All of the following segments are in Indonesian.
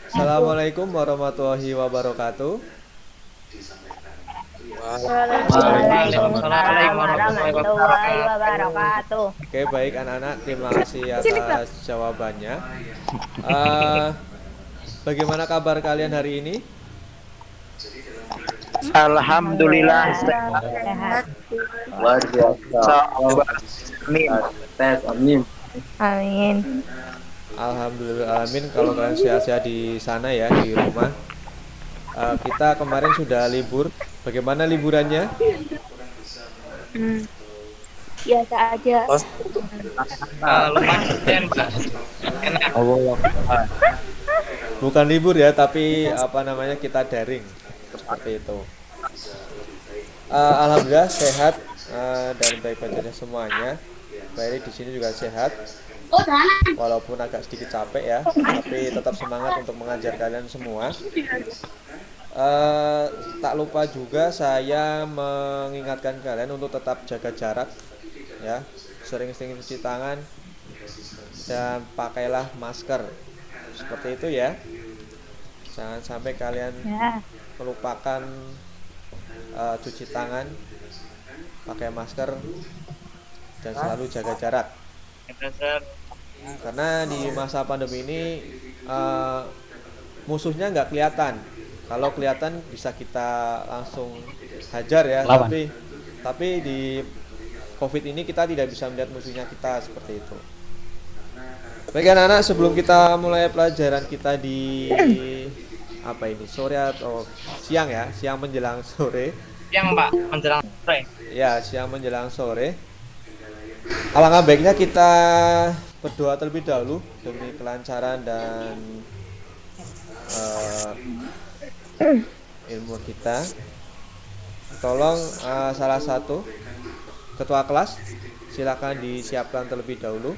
Assalamualaikum warahmatullahi wabarakatuh. Waalaikumsalam warahmatullahi wabarakatuh. Oke, baik anak-anak, terima kasih atas jawabannya. Eh, Bagaimana kabar kalian hari ini? Alhamdulillah Sehat. luar biasa. Amin. Amin. Alhamdulillah, amin. Kalau kalian sehat-sehat di sana ya, di rumah. Kita kemarin sudah libur. Bagaimana liburannya? Biasa aja. Bukan libur ya, tapi apa namanya, kita daring seperti itu. Alhamdulillah sehat dan baik-baik saja semuanya. Baik di sini juga sehat. Walaupun agak sedikit capek ya, tapi tetap semangat untuk mengajar kalian semua. Tak lupa juga saya mengingatkan kalian untuk tetap jaga jarak ya, sering-sering cuci tangan dan pakailah masker seperti itu ya. Jangan sampai kalian melupakan cuci tangan, pakai masker, dan selalu jaga jarak. Karena di masa pandemi ini musuhnya nggak kelihatan. Kalau kelihatan bisa kita langsung hajar ya. Tapi di COVID ini kita tidak bisa melihat musuhnya kita seperti itu. Baik anak-anak, sebelum kita mulai pelajaran kita di apa ini, sore atau siang ya, siang menjelang sore. Siang Pak, menjelang sore. Ya, siang menjelang sore. Alangkah baiknya kita berdoa terlebih dahulu demi kelancaran dan ilmu kita. Tolong salah satu ketua kelas silakan disiapkan terlebih dahulu.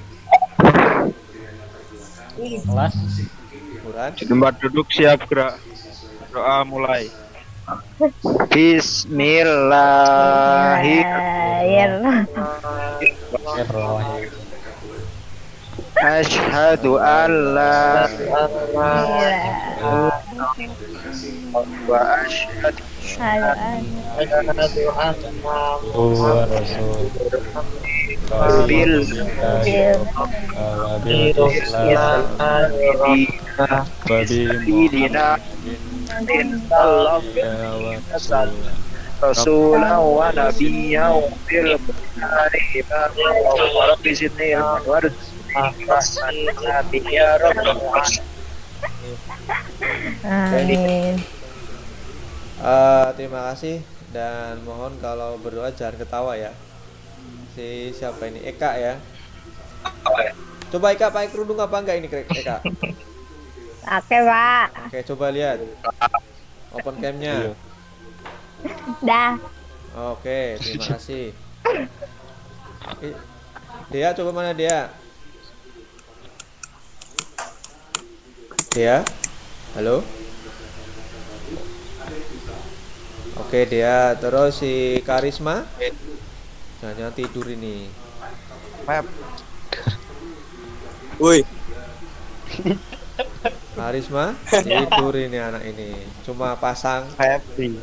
Kelas. Quran. Tempat duduk siap gerak. Doa mulai. Bismillahirrahmanirrahim. Asyhadu an la ilaha wa asyhadu bil Rasulah wa nabiyya bil rabbi zidni ilman ya rabbal Amin. Terima kasih dan mohon kalau berdoa jangan ketawa ya. Siapa ini? Eka ya. Coba Eka pakai kerudung apa enggak ini Eka? Oke, Pak. Oke, coba lihat. Open cam-nya. Dah. Oke, terima kasih. Dea, coba mana Dea? Dea? Halo? Oke Dea, terus si Karisma? Jangan tidur ini. Woi. Karisma tidur ini anak ini. Cuma pasang akun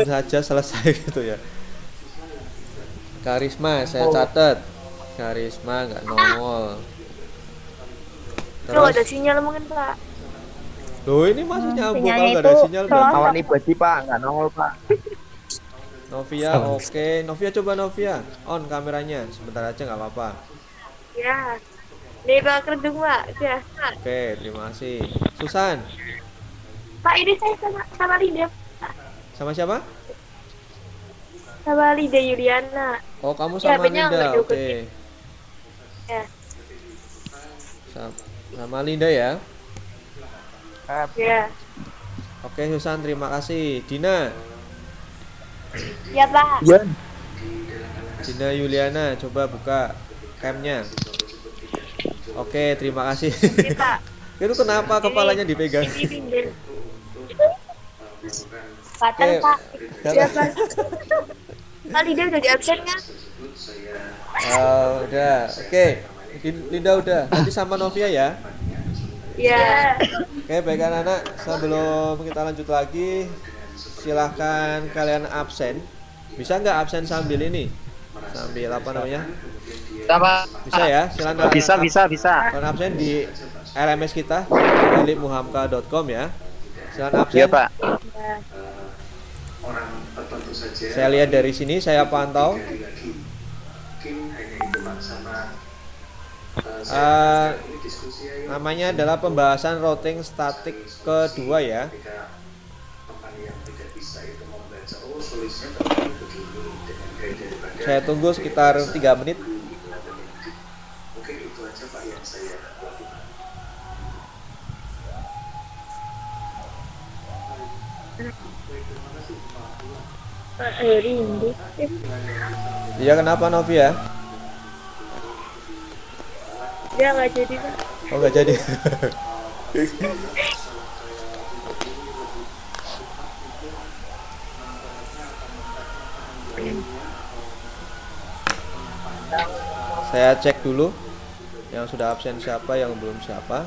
saja selesai gitu ya. Karisma saya catat. Karisma nggak nongol. Terus ada sinyal mungkin Pak. Loh ini masih nyambung kalau sinyalnya nggak ada itu sinyal. Kawan ibadi Pak, nggak nongol Pak. Novia, oke. Novia coba Novia on kameranya sebentar aja nggak apa-apa. Ya. Nih Pak kerudung Pak. Ya. Oke, terima kasih. Susan, Pak ini saya sama Lida. sama siapa? Sama Lida Yuliana. Oh kamu Ya, sama HP-nya Linda, nggak oke. diikutin. Ya. Sama Linda ya. Ya. Oke Susan, terima kasih. Dina, Ya Pak. Dina Yuliana, coba buka camnya. Oke, terima kasih. Oke Pak. Itu kenapa kepalanya dipegang? Ini Linda. Paten, Oke, Pak. Ya Pak. Pak Lida udah di absen kan? Udah, oke. Linda udah. Nanti sama Novia ya. Ya. Oke, baik anak-anak, sebelum kita lanjut lagi, silahkan kalian absen. Bisa nggak absen sambil ini? Sambil apa namanya? Apa? Bisa ya, silakan. Bisa. Kalian absen di RMS kita, elipmuhamka.com ya. Silakan absen. Iya, Pak. Saya lihat dari sini, saya pantau. Namanya adalah pembahasan routing statik kedua ya. Saya tunggu sekitar 3 menit. Rindu. Iya, kenapa Novi ya? Dia nggak jadi Pak. Oh, nggak jadi. Saya cek dulu yang sudah absen siapa, yang belum siapa.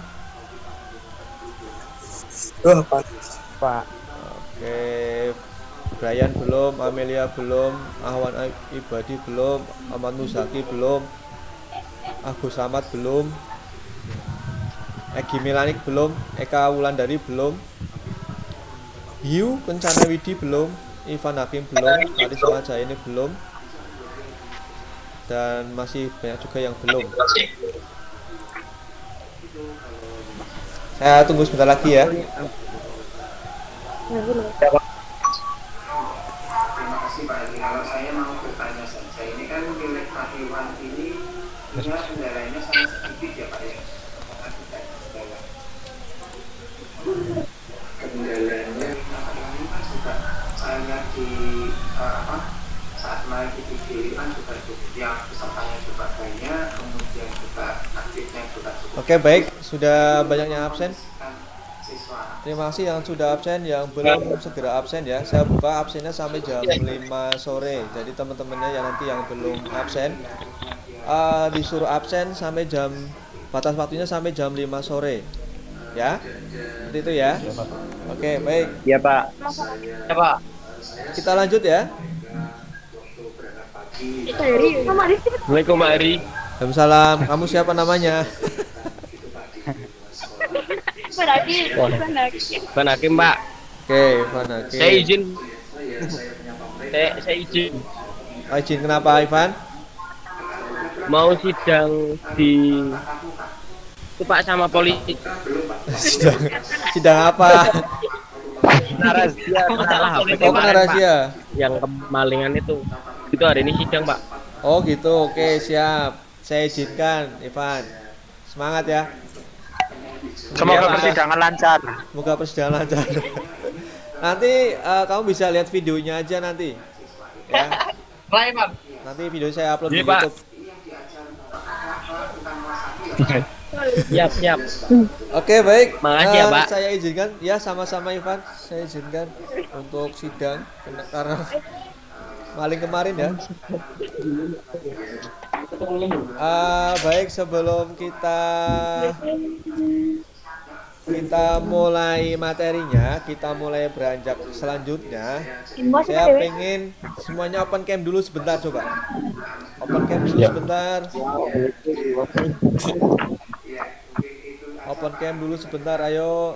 Pak. Oke, Brian belum, Amelia belum, Ahwan Ibadi belum, Ahmad Muzaki belum, Agus Samad belum, Egi Milanik belum, Eka Wulandari belum, Hiu Kencana Widi belum, Ivan Hakim belum, Haris Majaya ini belum, dan masih banyak juga yang belum. Saya tunggu sebentar lagi ya. Terima kasih Pak Haji. Kalau saya mau bertanya saja, ini kan milik Pak Iwan ini punya kendalanya sangat sedikit ya Pak ya. Apakah tidak kendala? Kendalanya Pak Iwan ini kan juga saya lihat di saat naik di kiriman juga yang pesertanya juga banyak, kemudian juga aktifnya juga cukup. Oke, baik, sudah banyaknya absen. Siswa. Terima kasih yang sudah absen, yang belum segera absen ya. Saya buka absennya sampai jam 5 sore. Jadi teman-temannya yang nanti yang belum absen disuruh absen sampai jam, batas waktunya sampai jam 5 sore. Ya. Seperti itu ya. Oke, baik. Iya, Pak. Ya, Pak. Kita lanjut ya. Assalamualaikum Pak Eri. Waalaikumsalam. Kamu siapa namanya? Ban Hakim, Pak. Oke, Ivan Hakim. Saya izin. Saya izin. Izin kenapa, Ivan? Mau sidang di itu Pak sama polisi. Sidang apa? Rahasia masalah HP Oh, kena rahasia. yang kemalingan itu hari ini sidang Pak. Oh gitu, oke siap. Saya izinkan, Ivan. Semangat ya. Semoga persidangan lancar. Semoga persidangan lancar. Nanti kamu bisa lihat videonya aja nanti. Ya. Baik Pak. Nanti video saya upload di Iya, Pak. YouTube. Siap. Oke, baik. Makasih ya, Pak. Saya izinkan, ya sama-sama Ivan. Saya izinkan untuk sidang karena maling kemarin ya. Baik, sebelum kita mulai materinya, kita mulai beranjak selanjutnya. Saya pengen semuanya open cam dulu sebentar, coba. Open cam dulu sebentar. Open cam dulu sebentar, ayo.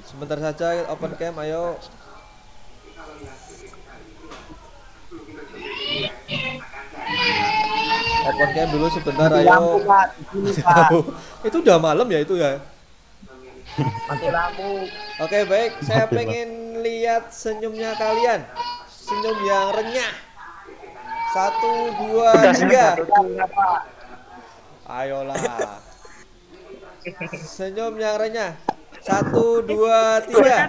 Sebentar saja open cam, ayo. Open cam dulu sebentar, ayo. Itu udah malam ya itu ya. Mati lampu. Oke, baik. Saya pengen lihat senyumnya kalian. Senyum yang renyah. 1, 2, 3. Ayolah. Senyum yang renyah. 1, 2, 3.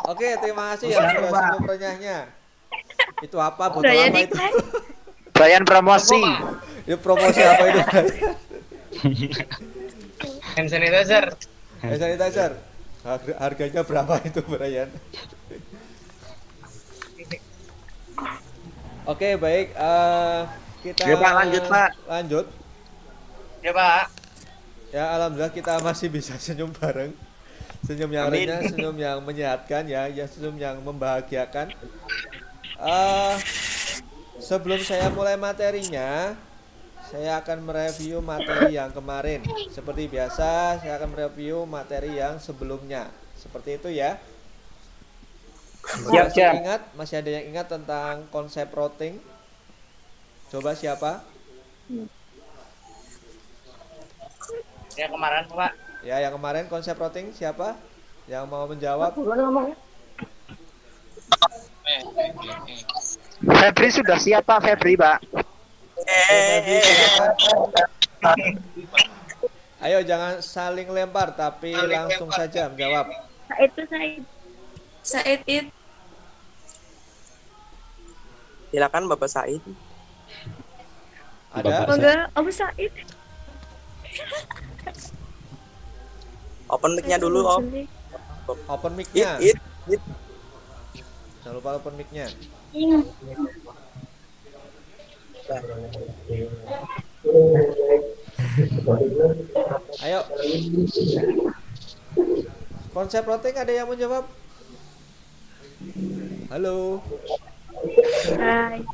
Oke, terima kasih ya sudah senyum renyahnya. Itu apa? Botol apa itu? Bayan promosi. Itu promosi apa itu? Hand sanitizer. Hand sanitizer. Harganya berapa itu, Brian? Oke, baik. kita Ya, Pak, lanjut, Pak. Lanjut. Ya Pak. Ya, alhamdulillah kita masih bisa senyum bareng. Senyum yang Amin. renyah, senyum yang menyehatkan ya, senyum yang membahagiakan. Sebelum saya mulai materinya, saya akan mereview materi yang kemarin. Seperti biasa, saya akan mereview materi yang sebelumnya. Seperti itu ya. Masih ada yang ingat tentang konsep routing? Coba siapa? Yang kemarin Pak. Ya, yang kemarin konsep routing siapa? Yang mau menjawab? Febri sudah siap Pak, Febri Pak. Febri, silakan. Ayo jangan saling lempar tapi langsung saja menjawab. Said it. Silakan Bapak Said. Ada? Enggak, Abu Said. Open mic-nya dulu, Om. Open mic-nya. It. Jangan lupa open mic-nya. Ayo. Konsep routing ada yang menjawab? Halo. Hai.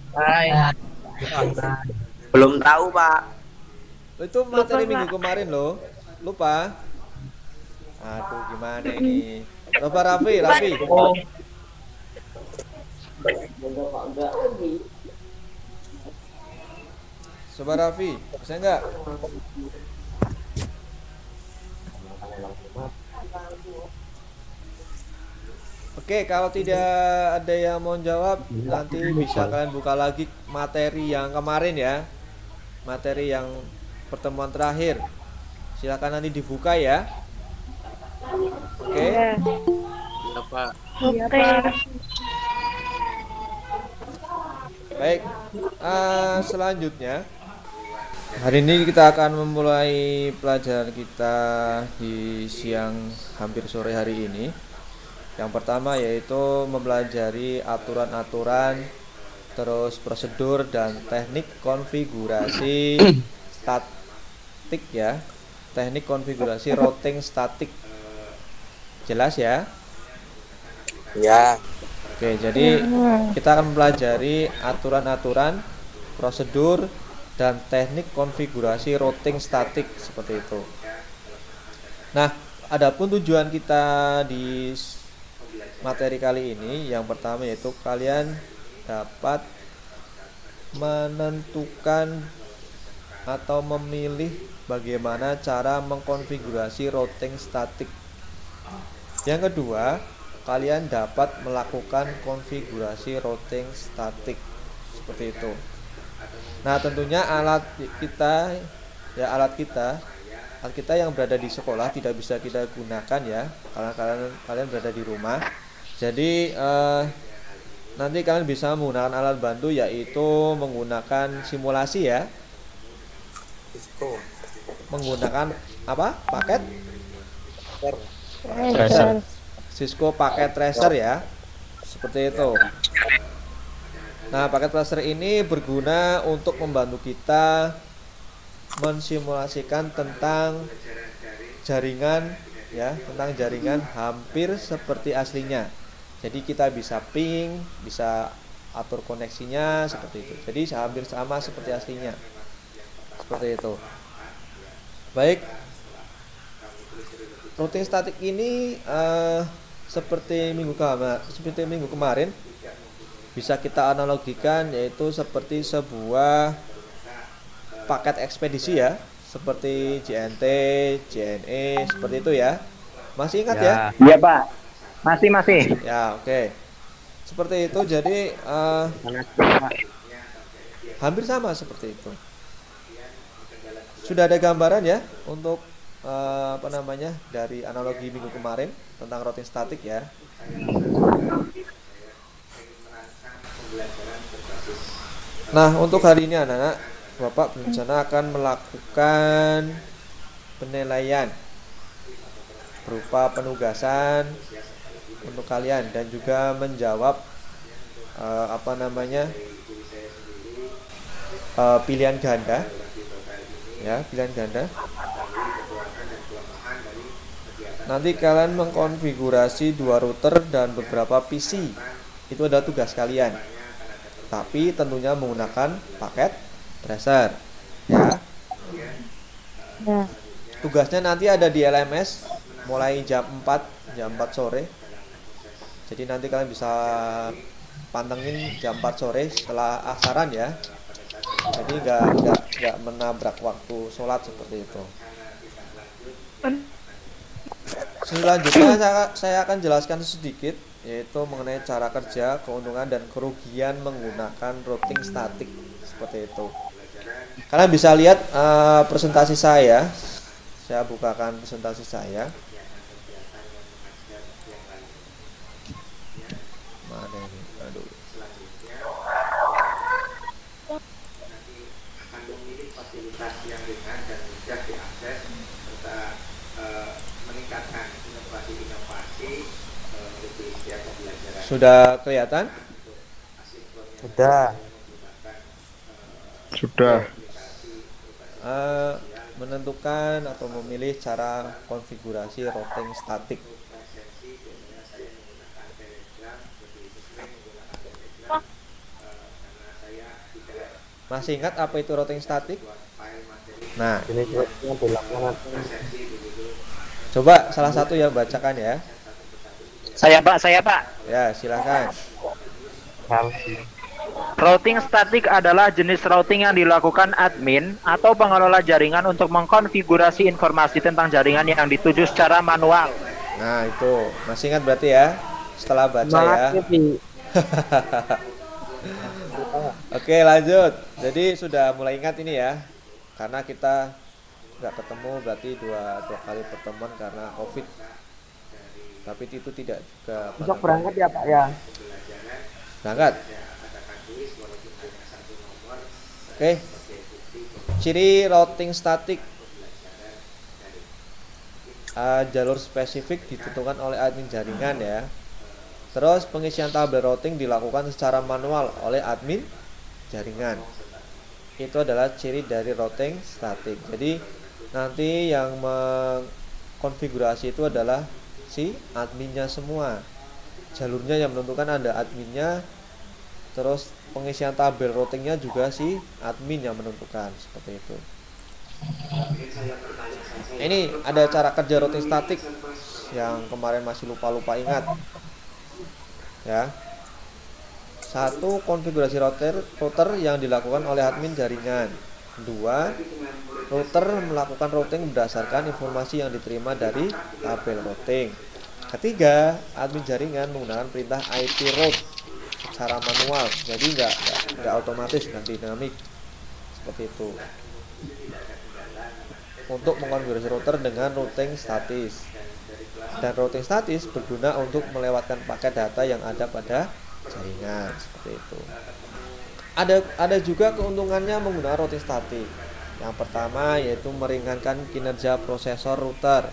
Belum tahu, Pak. Itu materi minggu kemarin loh. Lupa? Aduh, gimana ini? Coba Raffi. Coba Raffi, bisa enggak? Oke, kalau tidak ada yang mau jawab, nanti bisa kalian buka lagi materi yang kemarin ya. Materi yang pertemuan terakhir. Silakan nanti dibuka ya. Oke. Pak. Baik. Selanjutnya hari ini kita akan memulai pelajaran kita di siang hampir sore hari ini. Yang pertama yaitu mempelajari aturan-aturan, terus prosedur dan teknik konfigurasi statik ya. Teknik konfigurasi routing statik. Jelas ya? Ya. Oke, jadi kita akan mempelajari aturan-aturan, prosedur dan teknik konfigurasi routing statik seperti itu. Nah, adapun tujuan kita di materi kali ini yang pertama yaitu kalian dapat menentukan atau memilih bagaimana cara mengkonfigurasi routing statik. Yang kedua, kalian dapat melakukan konfigurasi routing statik seperti itu. Nah, tentunya alat kita yang berada di sekolah tidak bisa kita gunakan ya, karena kalian berada di rumah. Jadi nanti kalian bisa menggunakan alat bantu yaitu menggunakan simulasi ya. Menggunakan apa? Paket tracer. Cisco paket tracer ya. Seperti itu. Nah, paket tracer ini berguna untuk membantu kita mensimulasikan tentang jaringan ya, tentang jaringan hampir seperti aslinya. Jadi kita bisa ping, bisa atur koneksinya seperti itu. Jadi hampir sama seperti aslinya. Seperti itu. Baik. Routing statik ini seperti minggu kemarin bisa kita analogikan yaitu seperti sebuah paket ekspedisi ya, seperti JNT, JNE seperti itu ya. Masih ingat ya? Iya Pak. Masih. Ya, oke. Seperti itu, jadi hampir sama seperti itu. Sudah ada gambaran ya untuk dari analogi minggu kemarin tentang routing statik ya. Nah, untuk hari ini anak-anak, Bapak berencana akan melakukan penilaian berupa penugasan untuk kalian dan juga menjawab pilihan ganda, ya, pilihan ganda. Nanti kalian mengkonfigurasi 2 router dan beberapa PC. Itu adalah tugas kalian. Tapi tentunya menggunakan paket tracer, ya. Ya. Tugasnya nanti ada di LMS mulai jam 4 sore. Jadi nanti kalian bisa pantengin jam 4 sore setelah asaran ya. Jadi nggak menabrak waktu sholat seperti itu. Selanjutnya saya akan jelaskan sedikit, yaitu mengenai cara kerja, keuntungan dan kerugian menggunakan routing statik seperti itu. Kalian bisa lihat presentasi saya. Saya bukakan presentasi saya. Mana ini? Aduh. Akan memilih fasilitas yang ringan dan mudah diakses serta meningkatkan inovasi-inovasi lebih siap pembelajaran. Sudah kelihatan? Sudah. Menentukan atau memilih cara konfigurasi routing statik. Masih ingat apa itu routing statik? Nah, coba salah satu yang bacakan ya. Saya Pak. Ya, silakan. Routing statik adalah jenis routing yang dilakukan admin atau pengelola jaringan untuk mengkonfigurasi informasi tentang jaringan yang dituju secara manual. Nah, itu masih ingat berarti ya setelah baca ya. Oke, lanjut. Jadi sudah mulai ingat ini ya, karena kita nggak ketemu berarti dua kali pertemuan karena COVID. Tapi itu tidak juga. Besok berangkat ya Pak ya. Berangkat. Oke. Ciri routing statik. Jalur spesifik ditentukan oleh admin jaringan ya. Terus pengisian tabel routing dilakukan secara manual oleh admin jaringan. Itu adalah ciri dari routing statik. Jadi nanti yang mengkonfigurasi itu adalah si adminnya semua. Jalurnya yang menentukan ada adminnya. Terus pengisian tabel routingnya juga si admin yang menentukan, seperti itu. Ini ada cara kerja routing statik yang kemarin masih lupa ingat. Ya. 1. Konfigurasi router yang dilakukan oleh admin jaringan. 2. Router melakukan routing berdasarkan informasi yang diterima dari tabel routing. 3. Admin jaringan menggunakan perintah IP route secara manual, jadi nggak otomatis dan dinamik seperti itu. Untuk mengkonfigurasi router dengan routing statis. Dan routing statis berguna untuk melewatkan paket data yang ada pada jaringan, seperti itu. Ada juga keuntungannya menggunakan routing statik. Yang pertama yaitu meringankan kinerja prosesor router.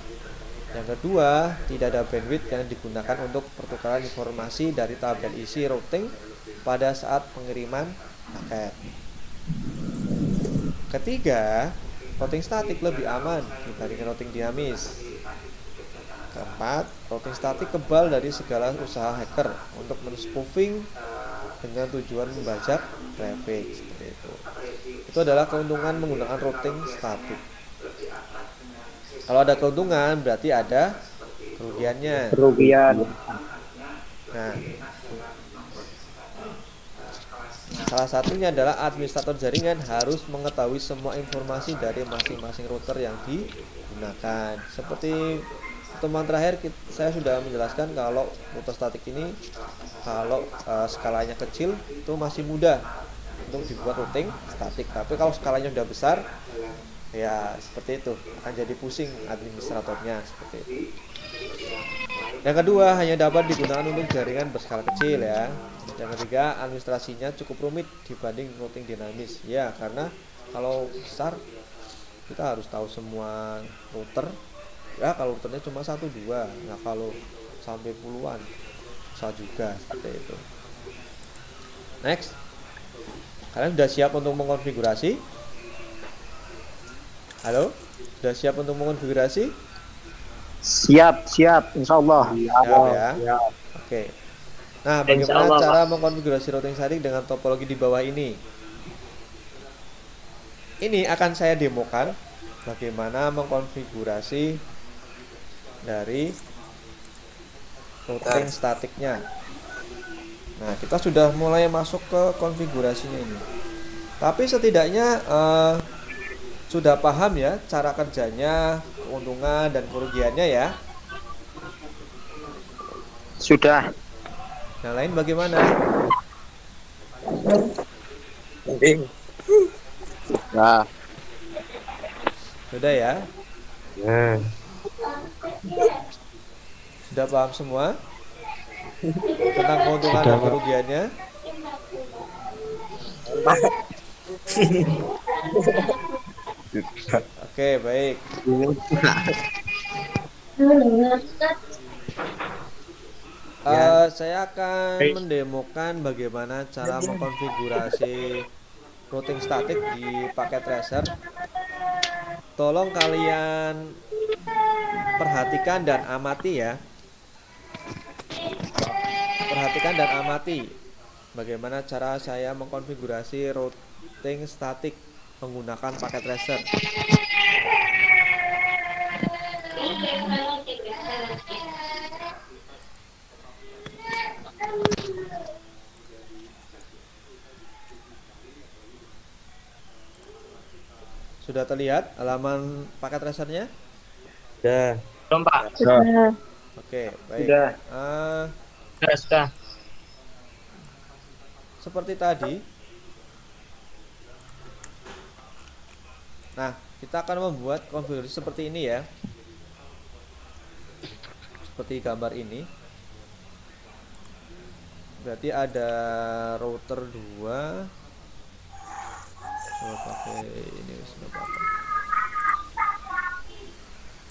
Yang kedua, tidak ada bandwidth yang digunakan untuk pertukaran informasi dari tabel isi routing pada saat pengiriman paket. Ketiga, routing statik lebih aman dibandingkan routing dinamis. Keempat, routing statik kebal dari segala usaha hacker untuk men-spoofing dengan tujuan membajak traffic, seperti itu. Itu adalah keuntungan menggunakan routing statik. Kalau ada keuntungan berarti ada kerugiannya. Nah, salah satunya adalah administrator jaringan harus mengetahui semua informasi dari masing-masing router yang digunakan. Seperti pertemuan terakhir saya sudah menjelaskan kalau router statik ini kalau skalanya kecil itu masih mudah untuk dibuat routing statik. Tapi kalau skalanya sudah besar, ya seperti itu, akan jadi pusing administratornya, seperti itu. Yang kedua, hanya dapat digunakan untuk jaringan berskala kecil ya. Yang ketiga, administrasinya cukup rumit dibanding routing dinamis ya, karena kalau besar kita harus tahu semua router ya. Kalau routernya cuma 1-2, nah kalau sampai puluhan susah juga, seperti itu. Next. Kalian sudah siap untuk mengkonfigurasi? Halo? Sudah siap untuk mengkonfigurasi? Siap, insya Allah. Siap ya. Oke. Nah, bagaimana cara mengkonfigurasi routing static dengan topologi di bawah ini? Ini akan saya demokan bagaimana mengkonfigurasi dari routing statiknya. Nah, kita sudah mulai masuk ke konfigurasinya ini. Tapi setidaknya sudah paham ya cara kerjanya, keuntungan dan kerugiannya ya. Sudah. Yang lain bagaimana? Nah, Sudah ya? Sudah paham semua tentang keuntungan dan kerugiannya? Oke, baik. Saya akan mendemokan bagaimana cara mengkonfigurasi routing statik di paket tracer. Tolong kalian perhatikan dan amati ya. Perhatikan dan amati bagaimana cara saya mengkonfigurasi routing statik menggunakan paket tracer. Sudah terlihat halaman paket tracernya? udah. Belum, Pak. Sudah. Oke, baik. Sudah. Seperti tadi. Nah, kita akan membuat konfigurasi seperti ini ya. Seperti gambar ini. Berarti ada router 2. Coba pakai ini sudah pakai.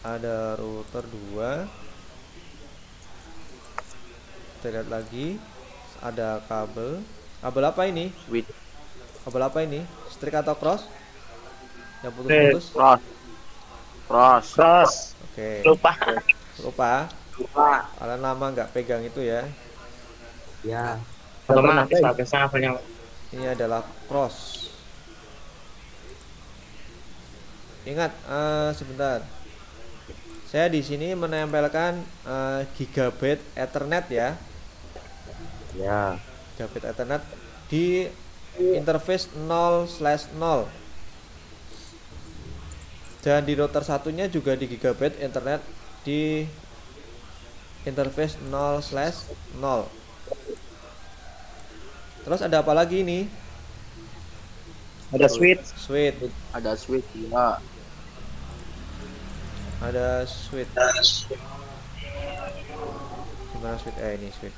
Ada router 2. Kita lihat lagi. Ada kabel. Kabel apa ini? Kabel apa ini? String atau cross? Yang putus-putus? Cross. Oke. Lupa. Kalian lama nggak pegang itu ya. Ya. Otomatis bagusnya kabelnya. Ini adalah cross. Ingat, sebentar. Saya di sini menempelkan gigabit Ethernet ya. Ya. Gigabit Ethernet di interface 0/0. Dan di router satunya juga di gigabit Ethernet di interface 0/0. Terus ada apa lagi ini? Ada switch. Ada switch ya. Ada switch. Gimana switch? Ini switch.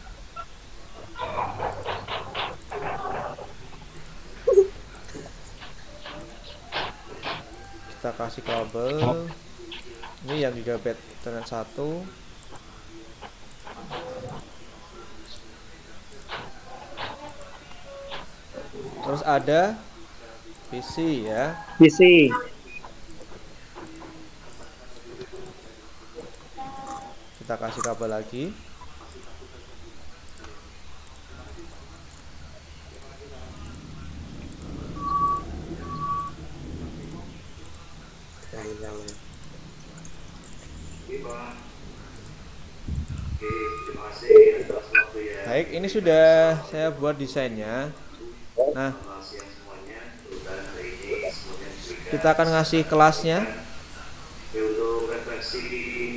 Kita kasih kabel. Ini yang gigabit Ethernet 1. Terus ada PC ya. PC. Kita kasih kabel lagi. Baik, ini sudah saya buat desainnya. Nah, kita akan ngasih kelasnya.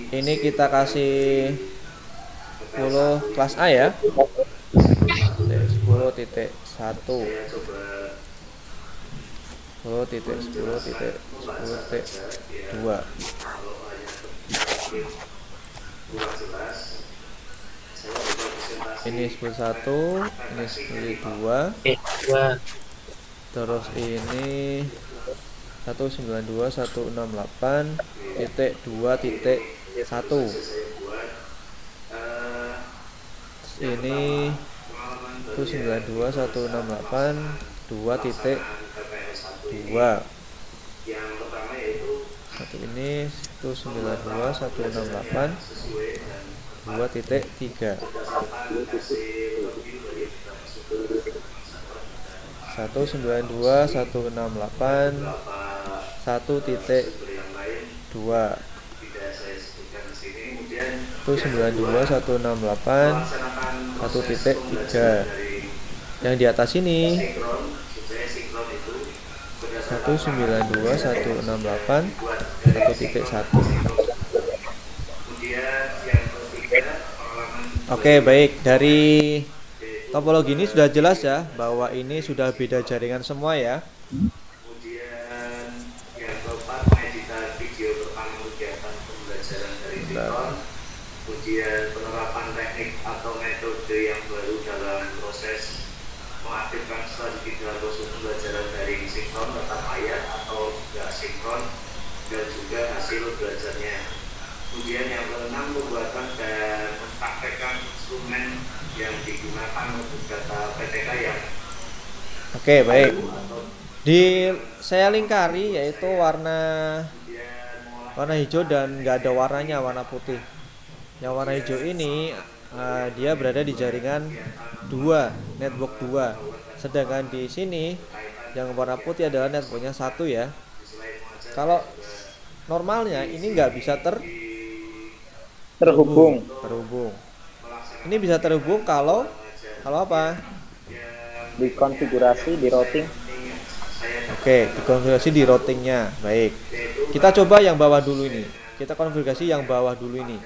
Ini kita kasih 10 kelas A ya. 10.1 10.10.10.2. Ini 10.1, ini 10.2. Terus ini 192.168.2.1. Terus ini 192.168.2.1. 2.2. Satu ini 192.168 2.3. 192.168 1.2. 192.168 1.3. Yang di atas ini 192.168 1.1. Oke, baik. Dari topologi ini sudah jelas ya bahwa ini sudah beda jaringan semua ya. Kemudian yang keempat, editan video pertama kegiatan pembelajaran dari sinkron. Kemudian penerapan teknik atau metode yang baru dalam proses mengaktifkan strategi dalam proses pembelajaran dari sinkron tetap ayat atau tidak sinkron, dan juga hasil belajarnya. Kemudian yang keenam, pembuatan dan mempraktekkan instrumen yang digunakan untuk data PTK yang Oke, baik. Saya lingkari yaitu warna hijau dan nggak ada warnanya, warna putih. Yang warna hijau ini dia berada di jaringan 2, network 2. Sedangkan di sini yang warna putih adalah networknya 1 ya. Kalau normalnya ini nggak bisa terhubung. Ini bisa terhubung kalau apa? Dikonfigurasi di routing. Oke, dikonfigurasi di routingnya. Baik. Kita coba yang bawah dulu ini. Kita konfigurasi yang bawah dulu ini.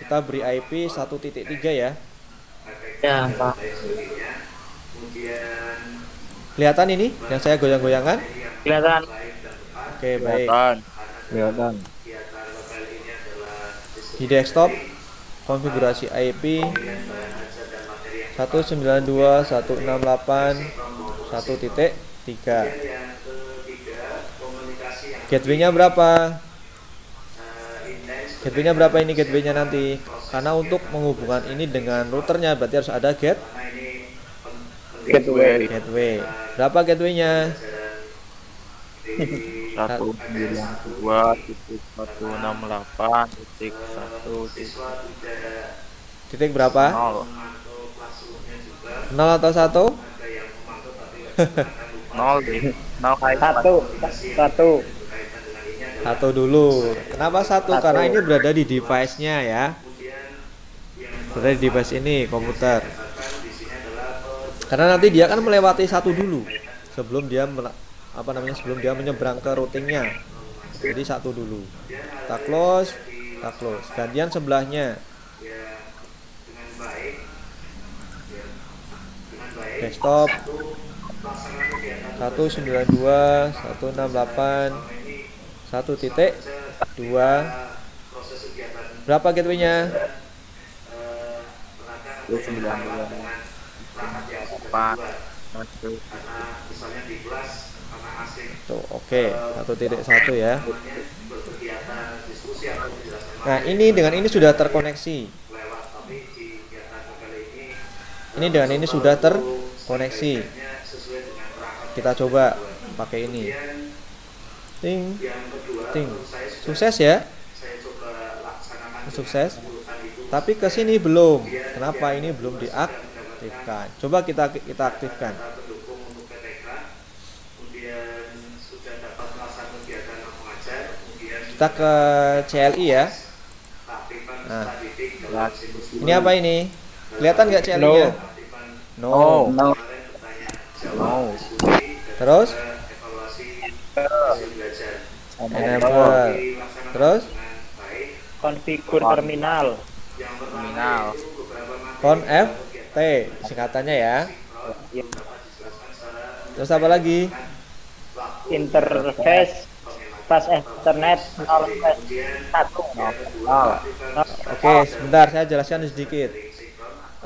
Kita beri IP 1.3 ya. Ya, Pak. Kelihatan ini yang saya goyang-goyangkan? Kelihatan. Oke, baik. Kelihatan. Di desktop konfigurasi IP 192.168 1.3. Gateway-nya berapa? Gateway-nya berapa ini gateway-nya nanti? Karena untuk menghubungkan ini dengan routernya berarti harus ada gateway. Berapa gateway-nya? 192.168.1 titik berapa? 0 atau 1? 0 deh. 1 dulu. Kenapa 1? Karena ini berada di device-nya ya. Berada di device ini, komputer. Karena nanti dia akan melewati 1 dulu sebelum dia sebelum dia menyeberang ke routingnya. Jadi 1 dulu. Kita close. Gantian sebelahnya. Desktop 192.168 1.2. Berapa gateway-nya? 192.168. Tuh, oke. 1.1 ya. Nah, ini dengan ini sudah terkoneksi. Ini dengan ini sudah terkoneksi. Kita coba pakai ini. Ting. Sukses ya? Sukses. Tapi ke sini belum. Kenapa ini belum diaktifkan? Coba kita aktifkan. Kita ke CLI ya. Nah, ini apa ini? Kelihatan nggak CLI-nya? No. Terus? Enable. Terus? Konfigur terminal. Conft singkatannya ya. Terus apa lagi? Interface fast Ethernet 0/1. Oke, sebentar saya jelaskan sedikit.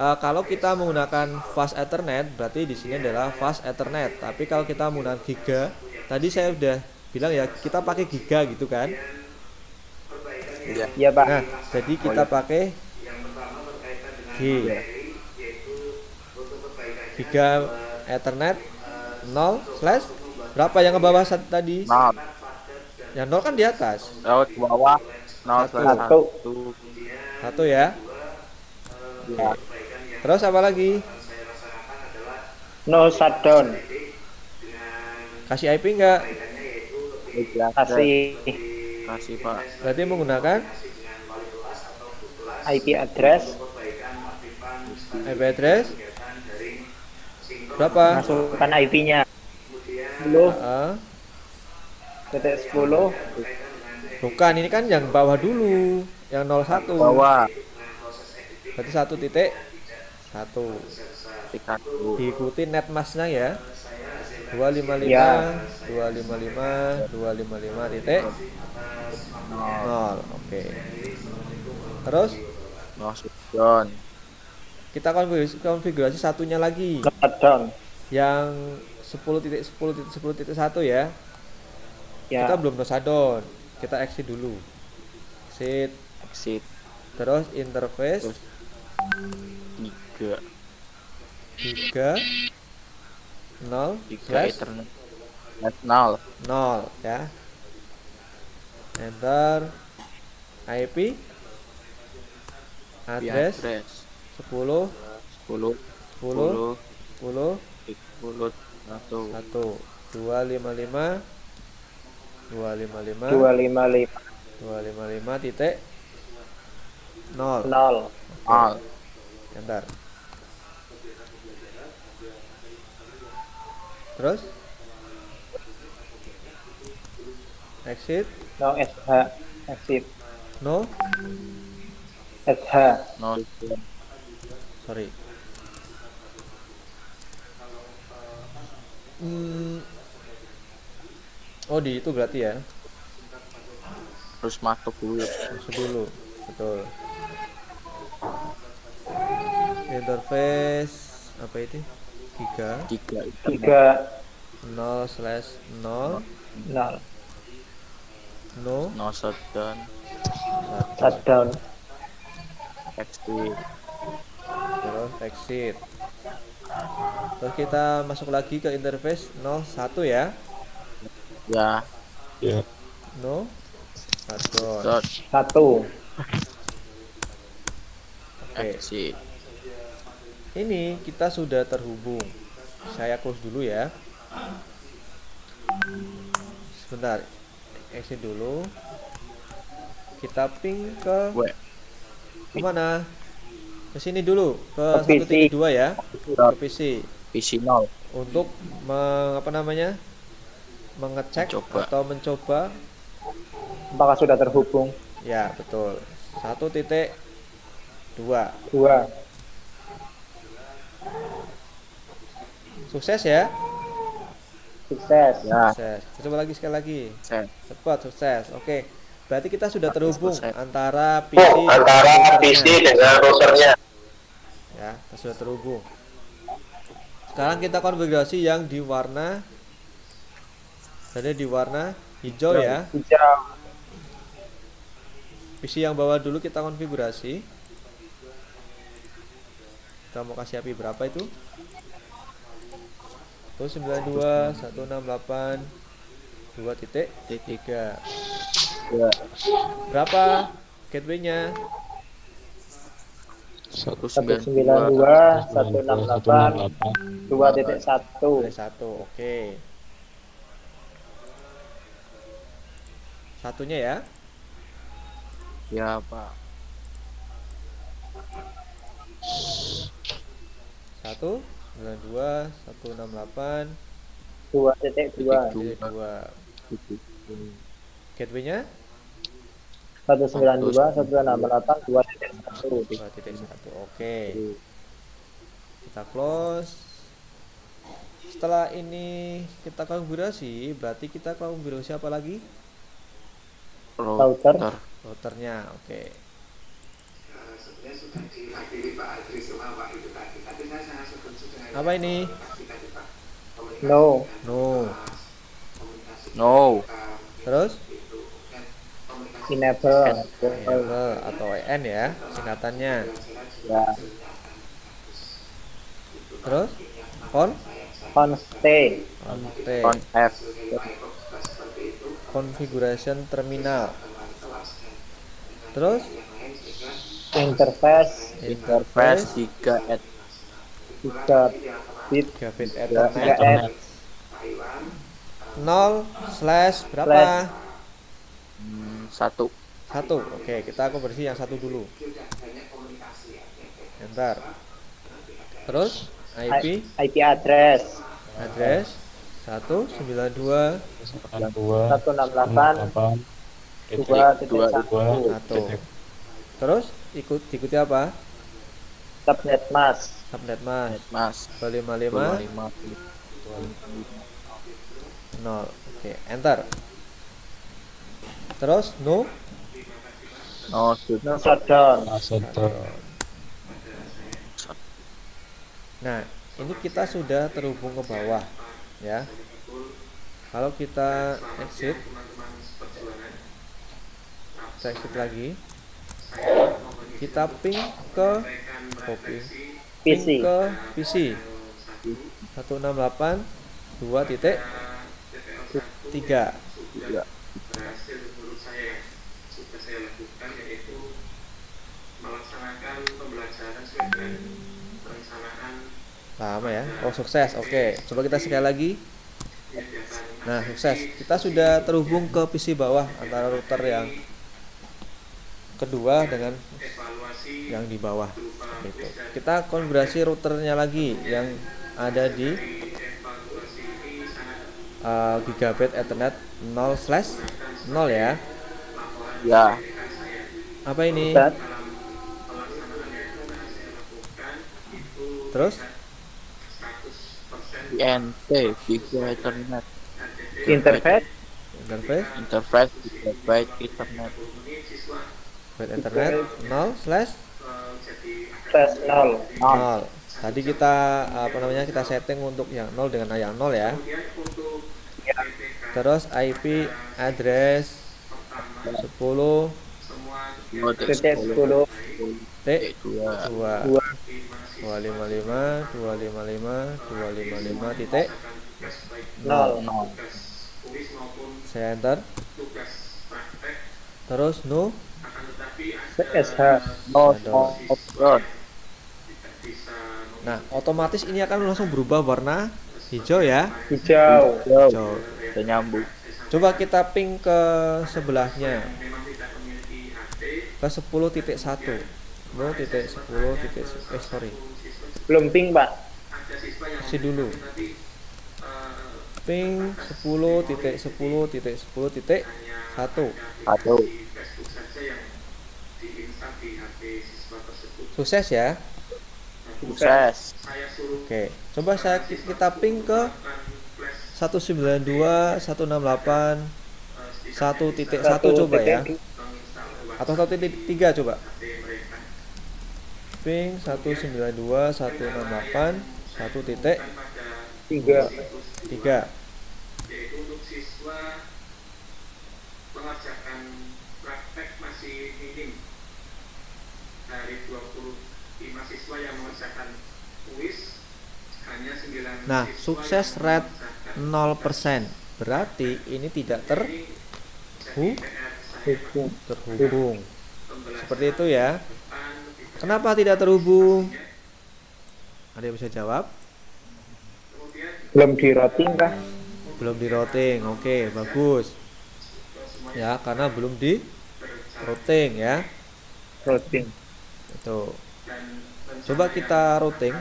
Kalau kita menggunakan fast Ethernet berarti di sini adalah fast Ethernet. Tapi kalau kita menggunakan giga, tadi saya udah bilang ya kita pakai giga gitu kan? Iya, Pak. Nah, jadi kita pakai giga Ethernet 0 slash berapa yang ke bawah tadi? 0. Yang 0 kan di atas. Laut ke bawah 0 slash 1. 1 ya. Oke. Terus apa lagi? No shutdown. Kasih IP enggak? Kasih Kasih Pak. Berarti menggunakan IP address. IP address berapa? Masukkan IP-nya 10 Ah, titik 10. bukan, ini kan yang bawah dulu, yang 01. Bawah Berarti 1 titik 1. 1. Diikuti netmasknya ya. 255 Ya. 255 255 titik 0. Oke. Terus No shutdown. kita konfigurasi satunya lagi Shutdown. yang 10.10.10.1 ya. Ya. Kita belum no shutdown. Kita exit dulu. Exit. Exit Terus interface 3 0 3 slash Ethernet 0. 0 ya. Enter IP address 10 10 10 10 10 1. 255 255 255 255 titik 0. 0. Enter. Terus exit No SH. Exit. no SH. No. sorry. Oh di itu berarti ya. Terus masuk dulu. Masuk dulu. Betul. Interface apa itu? 3 3 0 slash 0 0. no no shutdown. Shutdown. Exit. terus exit. Terus kita masuk lagi ke interface 01 ya. Ya. No shutdown. Dot. 1. Oke. Exit. Ini kita sudah terhubung. Saya close dulu ya. Sebentar. Exit dulu. Kita ping ke kemana? Ke sini dulu, ke 1.2 ya. Ke PC. PC 0. Untuk mengecek atau mencoba Apakah sudah terhubung? ya, betul. 1.2. 2. Sukses ya? Sukses. Ya. Sukses. Coba lagi sekali lagi. Sukses. Cepat, sukses. Oke. Berarti kita sudah terhubung Sukses. antara PC dengan routernya. ya, kita sudah terhubung. Sekarang kita konfigurasi yang di warna hijau ya. Hijau. PC yang bawah dulu kita konfigurasi. Kita mau kasih IP berapa itu? 192.168 2.3. Ya. Berapa gateway-nya? 192.168 2.1. 1. Oke. Satunya ya. Ya, Pak. 192.168 2.2. 2. Gateway-nya 192.168 2.1. 2.1. Oke. Kita close. Setelah ini kita konfigurasi, berarti kita konfigurasi apa lagi? Router. Routernya. Oke. Sebenarnya sudah diakhiri Pak Adri sama Pak itu tadi. Tapi saya sangat setuju dengan Apa ini? No. No. No. Terus Enable. enable atau EN ya singkatannya. Ya. Terus on const const conf configuration terminal. Terus interface interface 3 at 3 bit 3 bit 3 Ethernet at 0 slash berapa? 1 1. Oke, kita konversi yang 1 dulu. Enter. Terus IP address 192 168 2.1. 1. Terus diikuti apa? subnet mask mas 255 0. Oke, enter. Terus no no no shutdown. Nah, ini kita sudah terhubung ke bawah ya. Kalau kita exit lagi, kita ping ke PC ke PC 168 2.3. Lama ya. Oh, sukses. Oke, coba kita sekali lagi. Nah, sukses. Kita sudah terhubung ke PC bawah antara router yang kedua dengan yang di bawah. Gitu. Kita konfigurasi routernya lagi yang ada di gigabit Ethernet 0/0 ya. ya Apa ini? Terus INT Giga Ethernet interface interface gigabyte Ethernet bit Ethernet 0/0. Tadi kita kita setting untuk yang 0 dengan yang 0 ya. Terus IP address 10 titik 10 T 2 255 titik 0 saya enter. Terus no SH no upload Nah, otomatis ini akan langsung berubah warna hijau ya. hijau Hijau. udah nyambung. Coba kita ping ke sebelahnya. Ke 10.1. belum ping Pak. Isi dulu. Ping 10.10.10.1. Atau Sukses ya. sukses. Oke, coba kita ping ke 192.168 1.1 coba ya. Atau 1.3 coba. Ping 192.168 1.3. Yaitu untuk siswa mengerjakan praktek masih minim. Dari 25 siswa yang mengerjakan kuis hanya 9 Nah, siswa sukses yang rate mengerjakan. 0%. Berarti ini tidak terhubung. Seperti itu ya. Kenapa tidak terhubung? Ada yang bisa jawab? Belum di routing kah? Belum di routing. Oke, bagus. Ya, karena belum di routing ya. Routing. Itu. Coba kita routing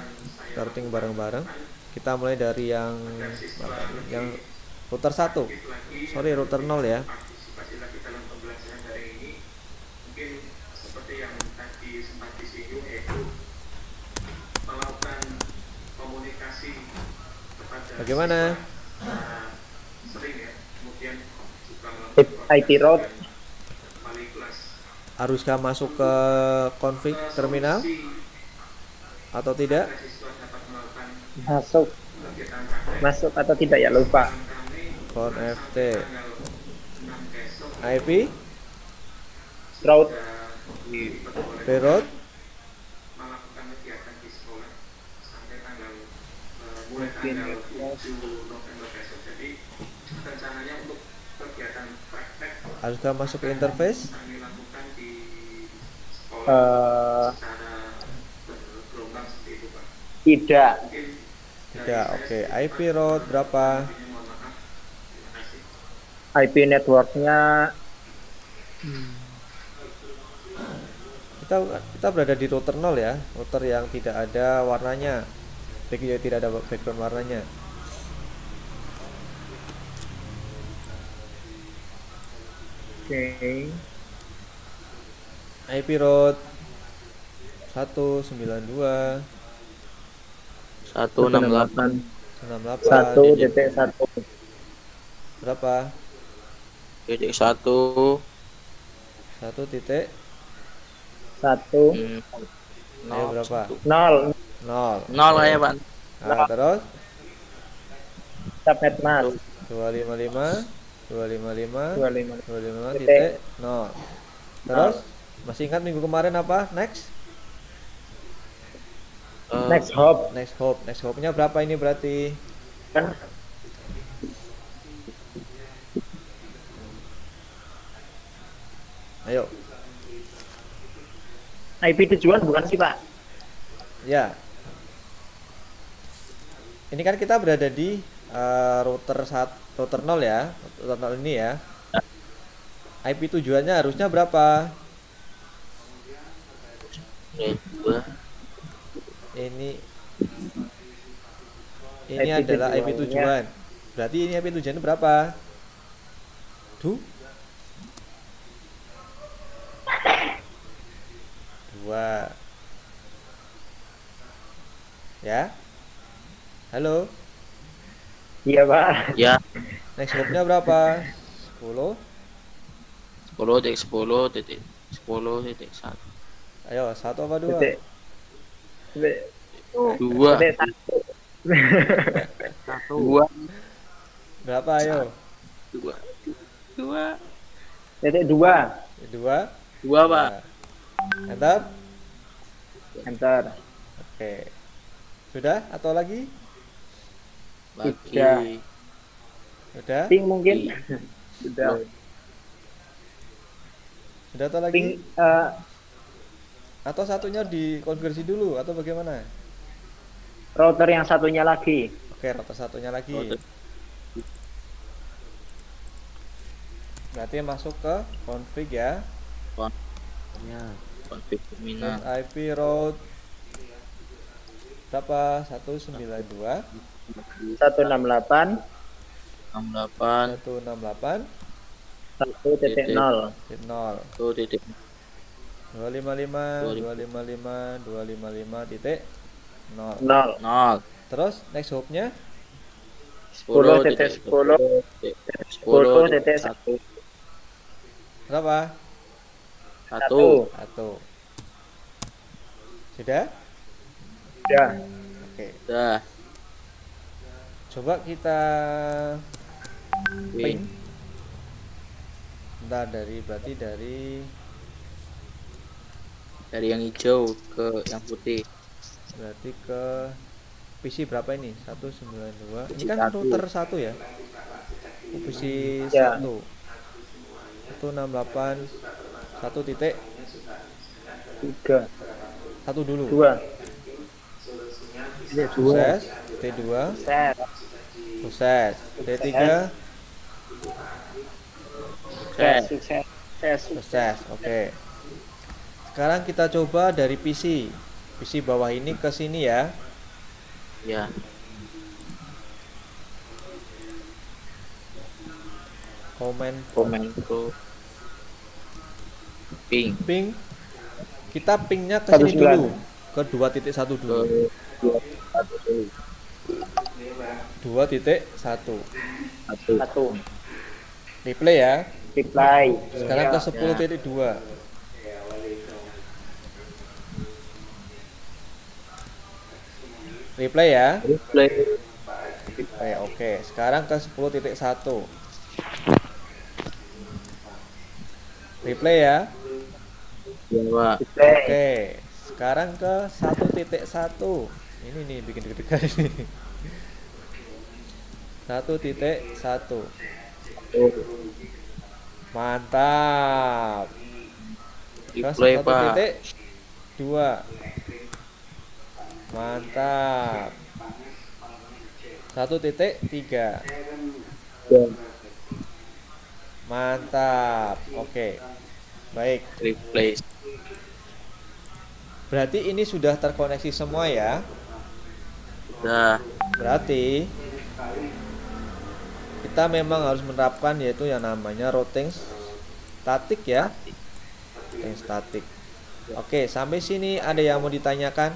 bareng-bareng. Kita mulai dari yang router 1. Sorry, router 0 ya. Bagaimana? IP route Haruskah masuk ke config terminal atau tidak? masuk atau tidak ya, lupa. Conft IP Route payload mungkin November besok. Jadi rencananya untuk kegiatan praktek Harusnya masuk ke interface. kami lakukan di sekolah Eh, secara bergelombang seperti itu Pak. tidak. Tidak, oke. IP route berapa? Mohon maaf. Terima kasih. IP networknya Kita berada di router 0 ya, router yang tidak ada warnanya, tidak ada background warnanya. oke. IP route 192 168 68 1.1 berapa? titik 1 1 titik 1 ayo berapa? 0 0 ya Pak. nah, terus subnet mas 255 255 25 255 titik 0 terus masih ingat minggu kemarin apa? Next next hop next hopnya berapa ini berarti? kan Ayo IP tujuan bukan sih Pak? ya, ini kan kita berada di router 0 ya, router 0 ini ya. IP tujuannya harusnya berapa? Ini IP adalah IP tujuannya. tujuan. Berarti ini IP tujuan berapa? Dua. Ya. Halo. Iya Pak. Ya, Next hopnya berapa? 10. 10 titik 10 titik 1 Ayo, 1 apa 2? Titik. Titik. 2 Titik 1. 2 Berapa ayo? 2 Titik 2. 2. 2 Pak. Enter. Enter. Oke. Sudah atau lagi? Lagi Sudah? Ping mungkin. Sudah. Sudah atau Ping lagi? Atau satunya dikonversi dulu atau bagaimana? router yang satunya lagi. Oke, router satunya lagi. Berarti masuk ke config ya. konfig terminal Terus IP route berapa? 192 168 68 168 1.0. 0 1 titik 255 255 255 titik 0. 0. 0 Terus next hopnya 10 titik 10 10 titik 1. berapa? 1 1. Sudah? Ya. Oke. dah Coba kita ping. ping Bentar, berarti dari yang hijau ke yang putih berarti ke PC berapa ini? 192. Ini PC kan 1. router 1 ya. PC Ya. 1. 168 1 titik 3 1 dulu. 2. Sukses. T2 Set. sukses. D3 Sukses. Sukses. sukses. Oke. Sekarang kita coba dari PC. PC bawah ini ke sini ya. ya Komen pro ping ping. Kita pingnya ke sini 19. dulu. Ke 2.1 dulu. 2.1. 1. Replay ya. Reply. Sekarang ke 10.2. Replay ya. replay Oke. Sekarang ke 10.1. Replay ya. ya Pak Reply. Oke. Sekarang ke 1.1. Ini nih bikin deg-degan ini. 1.1. Mantap. Terus Replay, Pak. 1.2. Mantap. 1.3. Mantap. Oke. Baik. Replay. Berarti ini sudah terkoneksi semua ya. Udah. Berarti kita memang harus menerapkan yaitu yang namanya routing statik ya. Routing statik. Oke, sampai sini ada yang mau ditanyakan?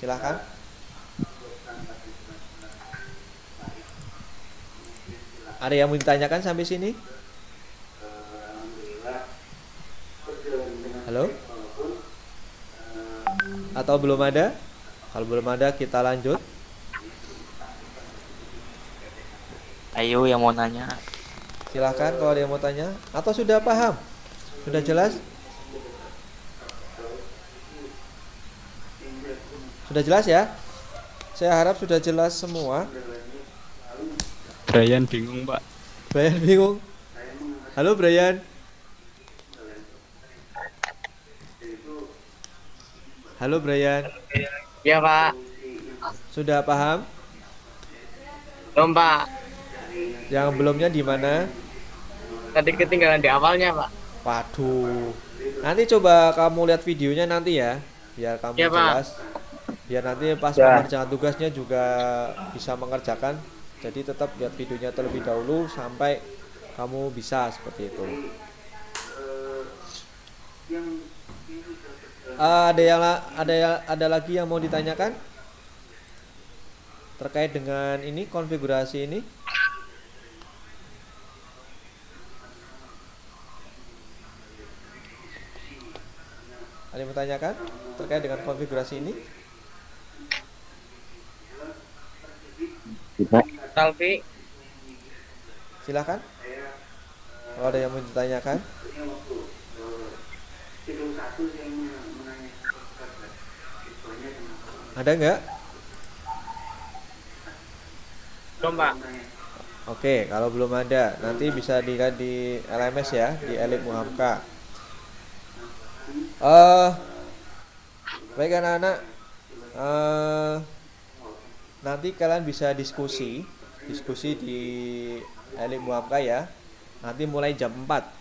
Silahkan. Ada yang mau ditanyakan sampai sini? Halo? Atau belum ada? Kalau belum ada kita lanjut. Ayo yang mau nanya. Silahkan kalau ada yang mau tanya. Atau sudah paham? Sudah jelas? Sudah jelas ya? Saya harap sudah jelas semua. Brian bingung, Pak. Brian bingung. Halo Brian. Halo Brian. Ya Pak. Sudah paham? Belum Pak. Yang belumnya di mana? Tadi ketinggalan di awalnya Pak. Waduh. Nanti coba kamu lihat videonya nanti ya, biar kamu Ya, Pak. jelas. Biar nanti pas Ya. mengerjakan tugasnya juga bisa mengerjakan. Jadi tetap lihat videonya terlebih dahulu sampai kamu bisa seperti itu. Ada lagi yang mau ditanyakan terkait dengan ini konfigurasi ini? Ada yang bertanyakan terkait dengan konfigurasi ini? Talfi. Silakan. Kalau ada yang mau ditanyakan. Ada nggak? Belum Pak. Oke, kalau belum ada, nanti bisa dilihat di LMS ya, di Elit Muhamka. Baik anak-anak, nanti kalian bisa diskusi di Elit Muhamka ya. Nanti mulai jam 4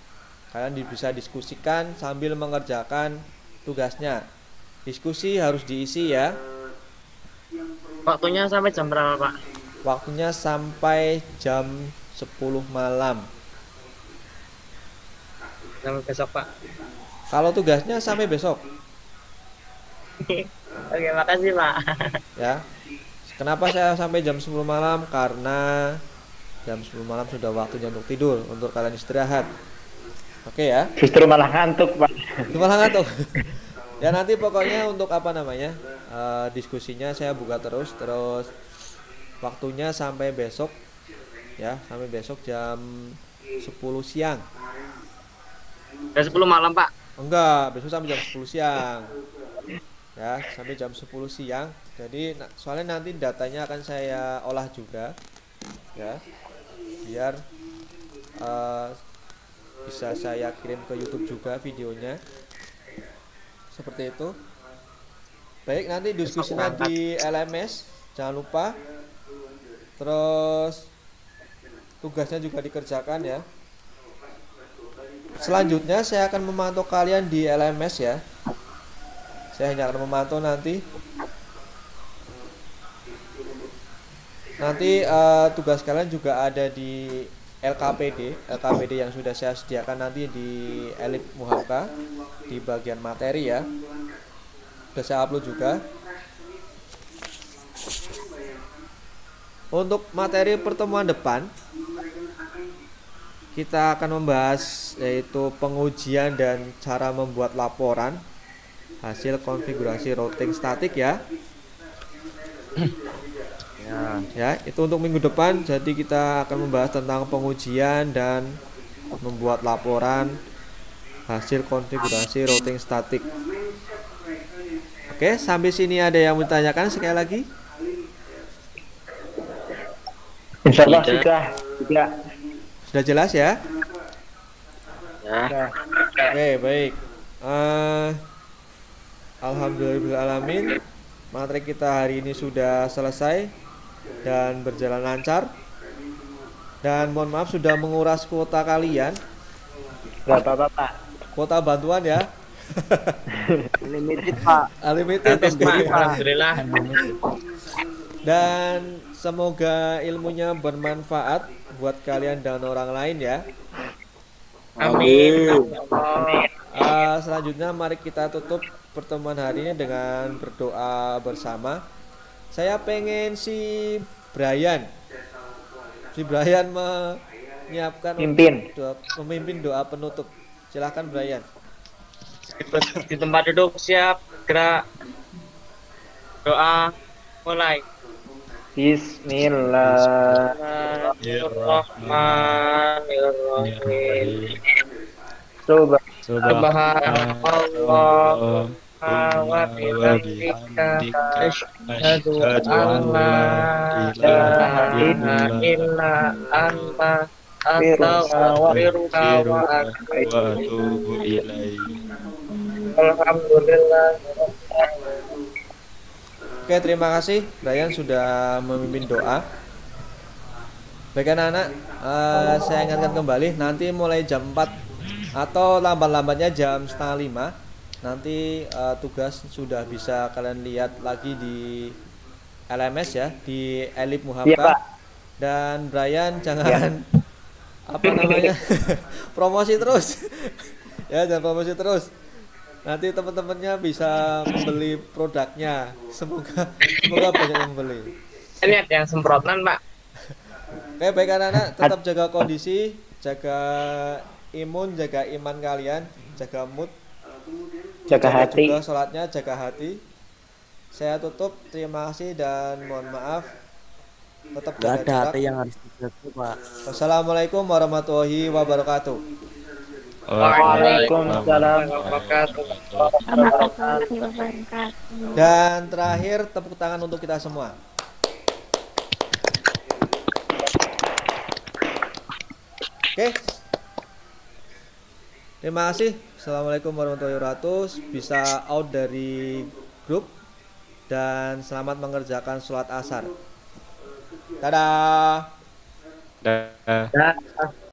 kalian bisa diskusikan sambil mengerjakan tugasnya. Diskusi harus diisi ya. Waktunya sampai jam berapa Pak? Waktunya sampai jam 10 malam. Sampai besok Pak. Kalau tugasnya sampai besok Oke, makasih Pak. ya. Kenapa saya sampai jam 10 malam? Karena jam 10 malam sudah waktunya untuk tidur, untuk kalian istirahat. Oke ya. Justru malah ngantuk, Pak. Malah ngantuk. Ya nanti pokoknya untuk apa namanya diskusinya saya buka terus waktunya sampai besok ya, sampai besok jam 10 siang. Jam 10 malam Pak. Enggak, besok sampai jam 10 siang ya, sampai jam 10 siang. Jadi soalnya nanti datanya akan saya olah juga ya, biar bisa saya kirim ke YouTube juga videonya. Seperti itu. Baik, nanti diskusinya di LMS, jangan lupa. Terus tugasnya juga dikerjakan ya. Selanjutnya saya akan memantau kalian di LMS ya. Saya hanya akan memantau nanti. Nanti tugas kalian juga ada di LKPD yang sudah saya sediakan nanti di Elit Muhamka di bagian materi ya. Sudah saya upload juga. Untuk materi pertemuan depan kita akan membahas yaitu pengujian dan cara membuat laporan hasil konfigurasi routing statik ya. Ya, itu untuk minggu depan. Jadi kita akan membahas tentang pengujian dan membuat laporan hasil konfigurasi routing statik. Oke, sampai sini ada yang bertanyakan sekali lagi? Insya Allah Tidak. sudah. Sudah jelas ya? Ya. Oke, baik. Alhamdulillahirrahmanirrahim. Materi kita hari ini sudah selesai dan berjalan lancar. Dan mohon maaf sudah menguras kuota kalian. Gak apa-apa Pak. Kuota bantuan ya. Limited Pak. Unlimited. Gratis, Pak. Alhamdulillah. Dan semoga ilmunya bermanfaat buat kalian dan orang lain ya. Amin. Selanjutnya mari kita tutup pertemuan hari ini dengan berdoa bersama. Saya pengen si Brian menyiapkan memimpin doa penutup. Silahkan Brian. Di tempat duduk siap, gerak. Doa mulai. Bismillahirrahmanirrahim. Subhanallah wa bihamdika asyhadu an la ilaha illa anta astaghfiruka wa atubu ilaik. Alhamdulillah. Oke, terima kasih Brian sudah memimpin doa. Baik anak-anak, saya ingatkan kembali nanti mulai jam 4 atau lambat-lambatnya jam 4:30 nanti tugas sudah bisa kalian lihat lagi di LMS ya, di Elif Muhamka. Iya, Pak. Dan Brian jangan apa namanya promosi terus ya, jangan promosi terus, nanti teman-temannya bisa membeli produknya. Semoga banyak yang membeli. Lihat yang semprotan, Pak. Oke, baik anak-anak, tetap jaga kondisi, jaga imun, jaga iman kalian, jaga mood, Jaga hati. juga sholatnya, jaga hati. Saya tutup, terima kasih dan mohon maaf. Tetap Gak jaga ada jarak. hati yang harus dijaga, Pak. Wassalamualaikum warahmatullahi wabarakatuh. Waalaikumsalam. Warahmatullahi wabarakatuh. Dan terakhir tepuk tangan untuk kita semua. Oke. Terima kasih. Assalamualaikum warahmatullahi wabarakatuh. Bisa out dari grup dan selamat mengerjakan sholat asar. Dadah. Dah.